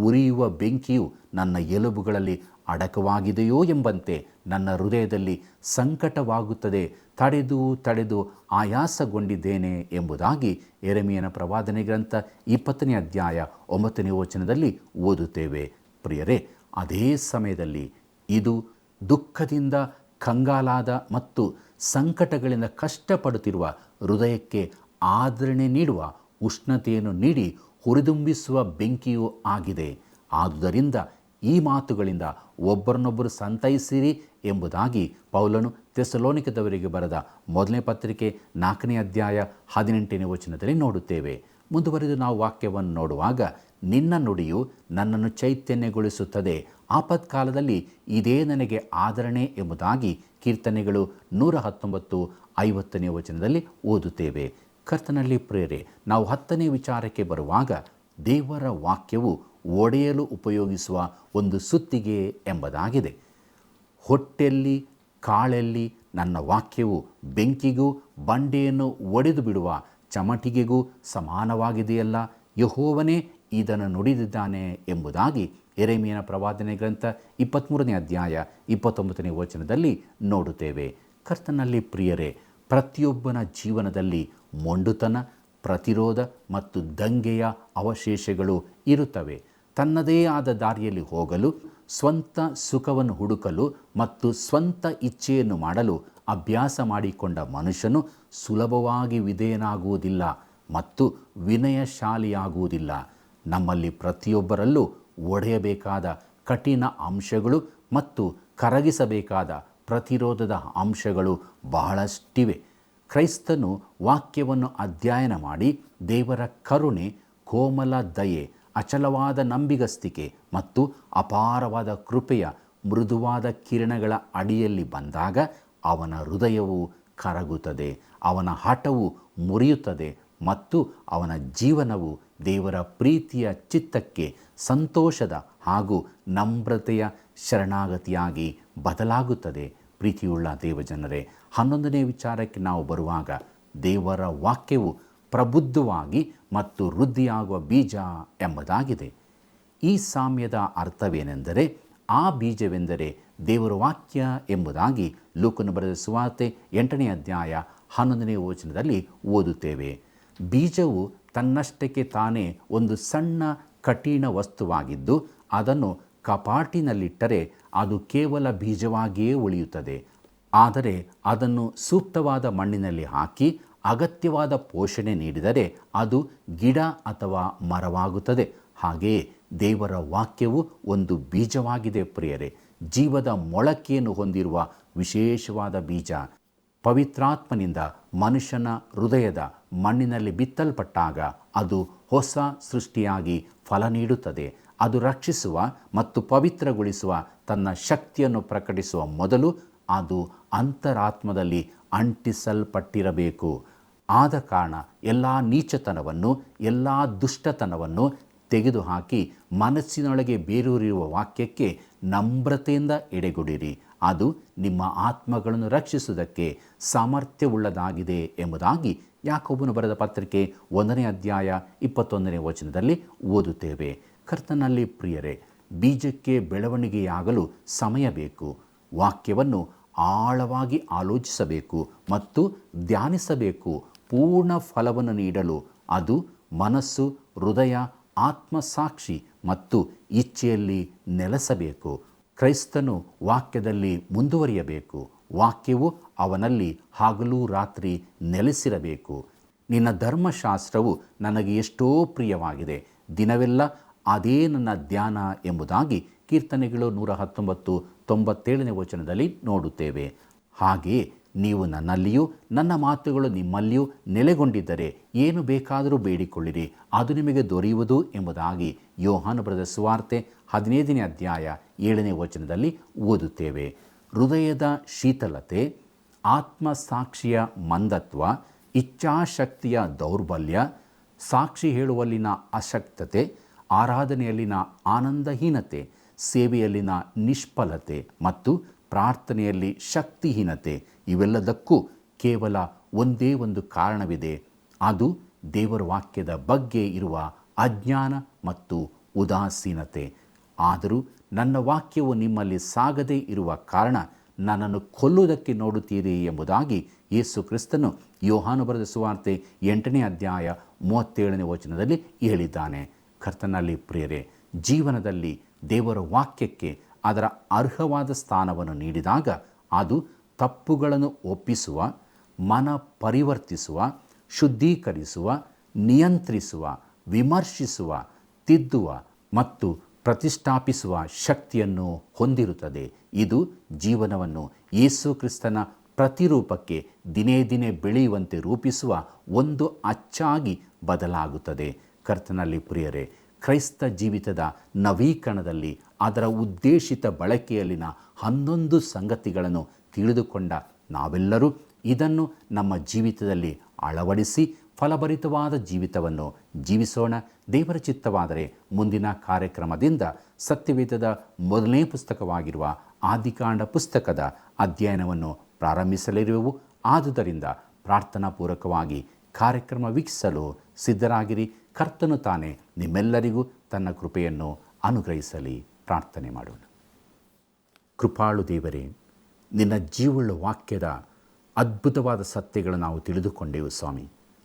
Speaker 2: ಉರಿಯುವ ಬೆಂಕಿಯು ನನ್ನ ಎಲುಬುಗಳಲ್ಲಿ ಅಡಕವಾಗಿದೆಯೋ ಎಂಬಂತೆ ನನ್ನ ಹೃದಯದಲ್ಲಿ ಸಂಕಟವಾಗುತ್ತದೆ. ತಡೆದು ಆಯಾಸಗೊಂಡಿದ್ದೇನೆ ಎಂಬುದಾಗಿ ಯೆರೆಮೀಯನ ಪ್ರವಾದನೆ ಗ್ರಂಥ 20ನೇ ಅಧ್ಯಾಯ 9ನೇ ವಚನದಲ್ಲಿ ಓದುತ್ತೇವೆ. ಪ್ರಿಯರೇ, ಅದೇ ಸಮಯದಲ್ಲಿ ಇದು ದುಃಖದಿಂದ ಕಂಗಾಲಾದ ಮತ್ತು ಸಂಕಟಗಳಿಂದ ಕಷ್ಟಪಡುತ್ತಿರುವ ಹೃದಯಕ್ಕೆ ಆದರಣೆ ನೀಡುವ, ಉಷ್ಣತೆಯನ್ನು ನೀಡಿ ಹುರಿದುಂಬಿಸುವ ಬೆಂಕಿಯೂ ಆಗಿದೆ. ಆದುದರಿಂದ ಈ ಮಾತುಗಳಿಂದ ಒಬ್ಬರನ್ನೊಬ್ಬರು ಸಂತೈಸಿರಿ ಎಂಬುದಾಗಿ ಪೌಲನು ಥೆಸಲೋನಿಕದವರಿಗೆ ಬರೆದ 1ನೇ ಪತ್ರಿಕೆ 4ನೇ ಅಧ್ಯಾಯ 18ನೇ ವಚನದಲ್ಲಿ ನೋಡುತ್ತೇವೆ. ಮುಂದುವರೆದು ನಾವು ವಾಕ್ಯವನ್ನು ನೋಡುವಾಗ, ನಿನ್ನ ನುಡಿಯು ನನ್ನನ್ನು ಚೈತನ್ಯಗೊಳಿಸುತ್ತದೆ, ಆಪತ್ಕಾಲದಲ್ಲಿ ಇದೇ ನನಗೆ ಆದರಣೆ ಎಂಬುದಾಗಿ ಕೀರ್ತನೆಗಳು 119 50ನೇ ವಚನದಲ್ಲಿ ಓದುತ್ತೇವೆ. ಕರ್ತನಲ್ಲಿ ಪ್ರಿಯರೇ, ನಾವು 10ನೇ ವಿಚಾರಕ್ಕೆ ಬರುವಾಗ, ದೇವರ ವಾಕ್ಯವು ಒಡೆಯಲು ಉಪಯೋಗಿಸುವ ಒಂದು ಸುತ್ತಿಗೆ ಎಂಬುದಾಗಿದೆ. ಹೊಟ್ಟೆಯಲ್ಲಿ ಕಾಳೆಲ್ಲಿ ನನ್ನ ವಾಕ್ಯವು ಬೆಂಕಿಗೂ ಬಂಡೆಯನ್ನು ಒಡೆದು ಬಿಡುವ ಚಮಟಿಗೆಗೂ ಸಮಾನವಾಗಿದೆಯಲ್ಲ, ಯೆಹೋವನೇ ಇದನ್ನು ನುಡಿದಿದ್ದಾನೆ ಎಂಬುದಾಗಿ ಯೆರೆಮೀಯನ ಪ್ರವಾದನೆ ಗ್ರಂಥ 23ನೇ ಅಧ್ಯಾಯ 29ನೇ ವಚನದಲ್ಲಿ ನೋಡುತ್ತೇವೆ. ಕರ್ತನಲ್ಲಿ ಪ್ರಿಯರೇ, ಪ್ರತಿಯೊಬ್ಬನ ಜೀವನದಲ್ಲಿ ಮೊಂಡುತನ, ಪ್ರತಿರೋಧ ಮತ್ತು ದಂಗೆಯ ಅವಶೇಷಗಳು ಇರುತ್ತವೆ. ತನ್ನದೇ ಆದ ದಾರಿಯಲ್ಲಿ ಹೋಗಲು, ಸ್ವಂತ ಸುಖವನ್ನು ಹುಡುಕಲು ಮತ್ತು ಸ್ವಂತ ಇಚ್ಛೆಯನ್ನು ಮಾಡಲು ಅಭ್ಯಾಸ ಮಾಡಿಕೊಂಡ ಮನುಷ್ಯನು ಸುಲಭವಾಗಿ ವಿಧೇಯನಾಗುವುದಿಲ್ಲ ಮತ್ತು ವಿನಯಶಾಲಿಯಾಗುವುದಿಲ್ಲ. ನಮ್ಮಲ್ಲಿ ಪ್ರತಿಯೊಬ್ಬರಲ್ಲೂ ಒಡೆಯಬೇಕಾದ ಕಠಿಣ ಅಂಶಗಳು ಮತ್ತು ಕರಗಿಸಬೇಕಾದ ಪ್ರತಿರೋಧದ ಅಂಶಗಳು ಬಹಳಷ್ಟಿವೆ. ಕ್ರೈಸ್ತನು ವಾಕ್ಯವನ್ನು ಅಧ್ಯಯನ ಮಾಡಿ ದೇವರ ಕರುಣೆ, ಕೋಮಲ ದಯೆ, ಅಚಲವಾದ ನಂಬಿಗಸ್ತಿಕೆ ಮತ್ತು ಅಪಾರವಾದ ಕೃಪೆಯ ಮೃದುವಾದ ಕಿರಣಗಳ ಅಡಿಯಲ್ಲಿ ಬಂದಾಗ ಅವನ ಹೃದಯವು ಕರಗುತ್ತದೆ, ಅವನ ಹಠವು ಮುರಿಯುತ್ತದೆ ಮತ್ತು ಅವನ ಜೀವನವು ದೇವರ ಪ್ರೀತಿಯ ಚಿತ್ತಕ್ಕೆ ಸಂತೋಷದ ಹಾಗೂ ನಮ್ರತೆಯ ಶರಣಾಗತಿಯಾಗಿ ಬದಲಾಗುತ್ತದೆ. ಪ್ರೀತಿಯುಳ್ಳ ದೇವಜನರೇ, 11ನೇ ವಿಚಾರಕ್ಕೆ ನಾವು ಬರುವಾಗ, ದೇವರ ವಾಕ್ಯವು ಪ್ರಬುದ್ಧವಾಗಿ ಮತ್ತು ವೃದ್ಧಿಯಾಗುವ ಬೀಜ ಎಂಬುದಾಗಿದೆ. ಈ ಸಾಮ್ಯದ ಅರ್ಥವೇನೆಂದರೆ, ಆ ಬೀಜವೆಂದರೆ ದೇವರ ವಾಕ್ಯ ಎಂಬುದಾಗಿ ಲೂಕನು ಬರೆದ ಸುವಾರ್ತೆ 8ನೇ ಅಧ್ಯಾಯ 11ನೇ ವಚನದಲ್ಲಿ ಓದುತ್ತೇವೆ. ಬೀಜವು ತನ್ನಷ್ಟಕ್ಕೆ ತಾನೇ ಒಂದು ಸಣ್ಣ ಕಠಿಣ ವಸ್ತುವಾಗಿದ್ದು, ಅದನ್ನು ಕಪಾಟಿನಲ್ಲಿಟ್ಟರೆ ಅದು ಕೇವಲ ಬೀಜವಾಗಿಯೇ ಉಳಿಯುತ್ತದೆ. ಆದರೆ ಅದನ್ನು ಸೂಕ್ತವಾದ ಮಣ್ಣಿನಲ್ಲಿ ಹಾಕಿ ಅಗತ್ಯವಾದ ಪೋಷಣೆ ನೀಡಿದರೆ ಅದು ಗಿಡ ಅಥವಾ ಮರವಾಗುತ್ತದೆ. ಹಾಗೆಯೇ ದೇವರ ವಾಕ್ಯವು ಒಂದು ಬೀಜವಾಗಿದೆ ಪ್ರಿಯರೇ, ಜೀವದ ಮೊಳಕೆಯನ್ನು ಹೊಂದಿರುವ ವಿಶೇಷವಾದ ಬೀಜ. ಪವಿತ್ರಾತ್ಮನಿಂದ ಮನುಷ್ಯನ ಹೃದಯದ ಮಣ್ಣಿನಲ್ಲಿ ಬಿತ್ತಲ್ಪಟ್ಟಾಗ ಅದು ಹೊಸ ಸೃಷ್ಟಿಯಾಗಿ ಫಲ ನೀಡುತ್ತದೆ. ಅದು ರಕ್ಷಿಸುವ ಮತ್ತು ಪವಿತ್ರಗೊಳಿಸುವ ತನ್ನ ಶಕ್ತಿಯನ್ನು ಪ್ರಕಟಿಸುವ ಮೊದಲು ಅದು ಅಂತರಾತ್ಮದಲ್ಲಿ ಅಂಟಿಸಲ್ಪಟ್ಟಿರಬೇಕು. ಆದ ಕಾರಣ ಎಲ್ಲ ನೀಚತನವನ್ನು, ಎಲ್ಲ ದುಷ್ಟತನವನ್ನು ತೆಗೆದುಹಾಕಿ ಮನಸ್ಸಿನೊಳಗೆ ಬೇರೂರಿರುವ ವಾಕ್ಯಕ್ಕೆ ನಮ್ರತೆಯಿಂದ ಎಡೆಗೊಡಿರಿ. ಅದು ನಿಮ್ಮ ಆತ್ಮಗಳನ್ನು ರಕ್ಷಿಸುವುದಕ್ಕೆ ಸಾಮರ್ಥ್ಯವುಳ್ಳದಾಗಿದೆ ಎಂಬುದಾಗಿ ಯಾಕೋಬನು ಬರೆದ ಪತ್ರಿಕೆ 1ನೇ ಅಧ್ಯಾಯ 21ನೇ ವಚನದಲ್ಲಿ ಓದುತ್ತೇವೆ. ಕರ್ತನಲ್ಲಿ ಪ್ರಿಯರೇ, ಬೀಜಕ್ಕೆ ಬೆಳವಣಿಗೆಯಾಗಲು ಸಮಯ ಬೇಕು. ವಾಕ್ಯವನ್ನು ಆಳವಾಗಿ ಆಲೋಚಿಸಬೇಕು ಮತ್ತು ಧ್ಯಾನಿಸಬೇಕು. ಪೂರ್ಣ ಫಲವನ್ನು ನೀಡಲು ಅದು ಮನಸ್ಸು, ಹೃದಯ, ಆತ್ಮಸಾಕ್ಷಿ ಮತ್ತು ಇಚ್ಛೆಯಲ್ಲಿ ನೆಲೆಸಬೇಕು. ಕ್ರೈಸ್ತನು ವಾಕ್ಯದಲ್ಲಿ ಮುಂದುವರಿಯಬೇಕು. ವಾಕ್ಯವು ಅವನಲ್ಲಿ ಹಗಲು ರಾತ್ರಿ ನೆಲೆಸಿರಬೇಕು. ನಿನ್ನ ಧರ್ಮಶಾಸ್ತ್ರವು ನನಗೆ ಎಷ್ಟೋ ಪ್ರಿಯವಾಗಿದೆ, ದಿನವೆಲ್ಲ ಅದೇ ನನ್ನ ಧ್ಯಾನ ಎಂಬುದಾಗಿ ಕೀರ್ತನೆಗಳು 119 97ನೇ ವಚನದಲ್ಲಿ ನೋಡುತ್ತೇವೆ. ಹಾಗೆಯೇ ನೀವು ನನ್ನಲ್ಲಿಯೂ ನನ್ನ ಮಾತುಗಳು ನಿಮ್ಮಲ್ಲಿಯೂ ನೆಲೆಗೊಂಡಿದ್ದರೆ ಏನು ಬೇಕಾದರೂ ಬೇಡಿಕೊಳ್ಳಿರಿ, ಅದು ನಿಮಗೆ ದೊರೆಯುವುದು ಎಂಬುದಾಗಿ ಯೋಹಾನ ಬರೆದ ಸುವಾರ್ತೆ 15ನೇ ಅಧ್ಯಾಯ 7ನೇ ವಚನದಲ್ಲಿ ಓದುತ್ತೇವೆ. ಹೃದಯದ ಶೀತಲತೆ, ಆತ್ಮಸಾಕ್ಷಿಯ ಮಂದತ್ವ, ಇಚ್ಛಾಶಕ್ತಿಯ ದೌರ್ಬಲ್ಯ, ಸಾಕ್ಷಿ ಹೇಳುವಲ್ಲಿನ ಅಶಕ್ತತೆ, ಆರಾಧನೆಯಲ್ಲಿನ ಆನಂದಹೀನತೆ, ಸೇವೆಯಲ್ಲಿನ ನಿಷ್ಫಲತೆ ಮತ್ತು ಪ್ರಾರ್ಥನೆಯಲ್ಲಿ ಶಕ್ತಿಹೀನತೆ, ಇವೆಲ್ಲದಕ್ಕೂ ಕೇವಲ ಒಂದೇ ಒಂದು ಕಾರಣವಿದೆ. ಅದು ದೇವರ ವಾಕ್ಯದ ಬಗ್ಗೆ ಇರುವ ಅಜ್ಞಾನ ಮತ್ತು ಉದಾಸೀನತೆ. ಆದರೂ ನನ್ನ ವಾಕ್ಯವು ನಿಮ್ಮಲ್ಲಿ ಸಾಗದೇ ಇರುವ ಕಾರಣ ನನ್ನನ್ನು ಕೊಲ್ಲುವುದಕ್ಕೆ ನೋಡುತ್ತೀರಿ ಎಂಬುದಾಗಿ ಯೇಸು ಕ್ರಿಸ್ತನು ಯೋಹಾನ ಬರೆದ ಸುವಾರ್ತೆ 8ನೇ ಅಧ್ಯಾಯ 37ನೇ ವಚನದಲ್ಲಿ ಹೇಳಿದ್ದಾನೆ. ಕರ್ತನಲ್ಲಿ ಪ್ರಿಯರೇ, ಜೀವನದಲ್ಲಿ ದೇವರ ವಾಕ್ಯಕ್ಕೆ ಅದರ ಅರ್ಹವಾದ ಸ್ಥಾನವನ್ನು ನೀಡಿದಾಗ ಅದು ತಪ್ಪುಗಳನ್ನು ಒಪ್ಪಿಸುವ, ಮನ ಪರಿವರ್ತಿಸುವ, ಶುದ್ಧೀಕರಿಸುವ, ನಿಯಂತ್ರಿಸುವ, ವಿಮರ್ಶಿಸುವ, ತಿದ್ದುವ ಮತ್ತು ಪ್ರತಿಷ್ಠಾಪಿಸುವ ಶಕ್ತಿಯನ್ನು ಹೊಂದಿರುತ್ತದೆ. ಇದು ಜೀವನವನ್ನು ಯೇಸು ಕ್ರಿಸ್ತನ ಪ್ರತಿರೂಪಕ್ಕೆ ದಿನೇ ದಿನೇ ಬೆಳೆಯುವಂತೆ ರೂಪಿಸುವ ಒಂದು ಅಚ್ಚಾಗಿ ಬದಲಾಗುತ್ತದೆ. ಕರ್ತನಲ್ಲಿ ಪ್ರಿಯರೇ, ಕ್ರೈಸ್ತ ಜೀವಿತದ ನವೀಕರಣದಲ್ಲಿ ಅದರ ಉದ್ದೇಶಿತ ಬಳಕೆಯಲ್ಲಿನ 11 ಸಂಗತಿಗಳನ್ನು ತಿಳಿದುಕೊಂಡ ನಾವೆಲ್ಲರೂ ಇದನ್ನು ನಮ್ಮ ಜೀವಿತದಲ್ಲಿ ಅಳವಡಿಸಿ ಫಲಭರಿತವಾದ ಜೀವಿತವನ್ನು ಜೀವಿಸೋಣ. ದೇವರ ಚಿತ್ತವಾದರೆ ಮುಂದಿನ ಕಾರ್ಯಕ್ರಮದಿಂದ ಸತ್ಯವೇದದ ಮೊದಲನೇ ಪುಸ್ತಕವಾಗಿರುವ ಆದಿಕಾಂಡ ಪುಸ್ತಕದ ಅಧ್ಯಯನವನ್ನು ಪ್ರಾರಂಭಿಸಲಿರುವೆವು. ಆದುದರಿಂದ ಪ್ರಾರ್ಥನಾಪೂರ್ವಕವಾಗಿ ಕಾರ್ಯಕ್ರಮ ವೀಕ್ಷಿಸಲು ಸಿದ್ಧರಾಗಿರಿ. ಕರ್ತನು ತಾನೇ ನಿಮ್ಮೆಲ್ಲರಿಗೂ ತನ್ನ ಕೃಪೆಯನ್ನು ಅನುಗ್ರಹಿಸಲಿ. ಪ್ರಾರ್ಥನೆ ಮಾಡೋಣ. ಕೃಪಾಳು ದೇವರೇ, ನಿನ್ನ ಜೀವಳ ವಾಕ್ಯದ ಅದ್ಭುತವಾದ ಸತ್ಯಗಳನ್ನು ನಾವು ತಿಳಿದುಕೊಂಡೆವು ಸ್ವಾಮಿ.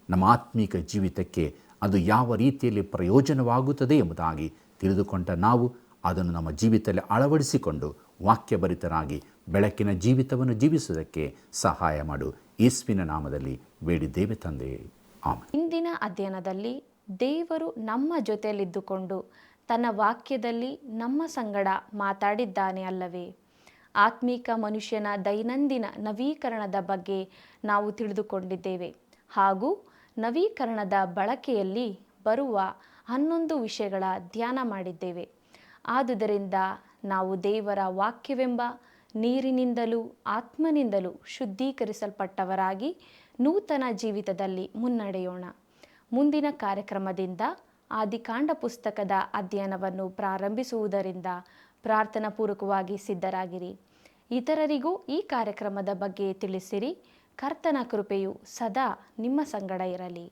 Speaker 2: ನಮ್ಮ ಆತ್ಮೀಕ ಜೀವಿತಕ್ಕೆ ಅದು ಯಾವ ರೀತಿಯಲ್ಲಿ ಪ್ರಯೋಜನವಾಗುತ್ತದೆ ಎಂಬುದಾಗಿ ತಿಳಿದುಕೊಂಡ ನಾವು ಅದನ್ನು ನಮ್ಮ ಜೀವಿತದಲ್ಲಿ ಅಳವಡಿಸಿಕೊಂಡು ವಾಕ್ಯಭರಿತರಾಗಿ ಬೆಳಕಿನ ಜೀವಿತವನ್ನು ಜೀವಿಸುವುದಕ್ಕೆ ಸಹಾಯ ಮಾಡು. ಯೇಸುವಿನ ನಾಮದಲ್ಲಿ ಬೇಡಿದ್ದೇವೆ ತಂದೆ, ಆಮೆನ್.
Speaker 1: ಇಂದಿನ ಅಧ್ಯಯನದಲ್ಲಿ ದೇವರು ನಮ್ಮ ಜೊತೆಯಲ್ಲಿದ್ದುಕೊಂಡು ತನ್ನ ವಾಕ್ಯದಲ್ಲಿ ನಮ್ಮ ಸಂಗಡ ಮಾತಾಡಿದ್ದಾನೆ ಅಲ್ಲವೇ? ಆತ್ಮೀಕ ಮನುಷ್ಯನ ದೈನಂದಿನ ನವೀಕರಣದ ಬಗ್ಗೆ ನಾವು ತಿಳಿದುಕೊಂಡಿದ್ದೇವೆ. ಹಾಗೂ ನವೀಕರಣದ ಬಳಕೆಯಲ್ಲಿ ಬರುವ 11 ವಿಷಯಗಳ ಧ್ಯಾನ ಮಾಡಿದ್ದೇವೆ. ಆದುದರಿಂದ ನಾವು ದೇವರ ವಾಕ್ಯವೆಂಬ ನೀರಿನಿಂದಲೂ ಆತ್ಮನಿಂದಲೂ ಶುದ್ಧೀಕರಿಸಲ್ಪಟ್ಟವರಾಗಿ ನೂತನ ಜೀವಿತದಲ್ಲಿ ಮುನ್ನಡೆಯೋಣ. ಮುಂದಿನ ಕಾರ್ಯಕ್ರಮದಿಂದ ಆದಿಕಾಂಡ ಪುಸ್ತಕದ ಅಧ್ಯಯನವನ್ನು ಪ್ರಾರಂಭಿಸುವುದರಿಂದ ಪ್ರಾರ್ಥನಾಪೂರ್ವಕವಾಗಿ ಸಿದ್ಧರಾಗಿರಿ. ಇತರರಿಗೂ ಈ ಕಾರ್ಯಕ್ರಮದ ಬಗ್ಗೆ ತಿಳಿಸಿರಿ. ಕರ್ತನ ಕೃಪೆಯು ಸದಾ ನಿಮ್ಮ ಸಂಗಡ ಇರಲಿ.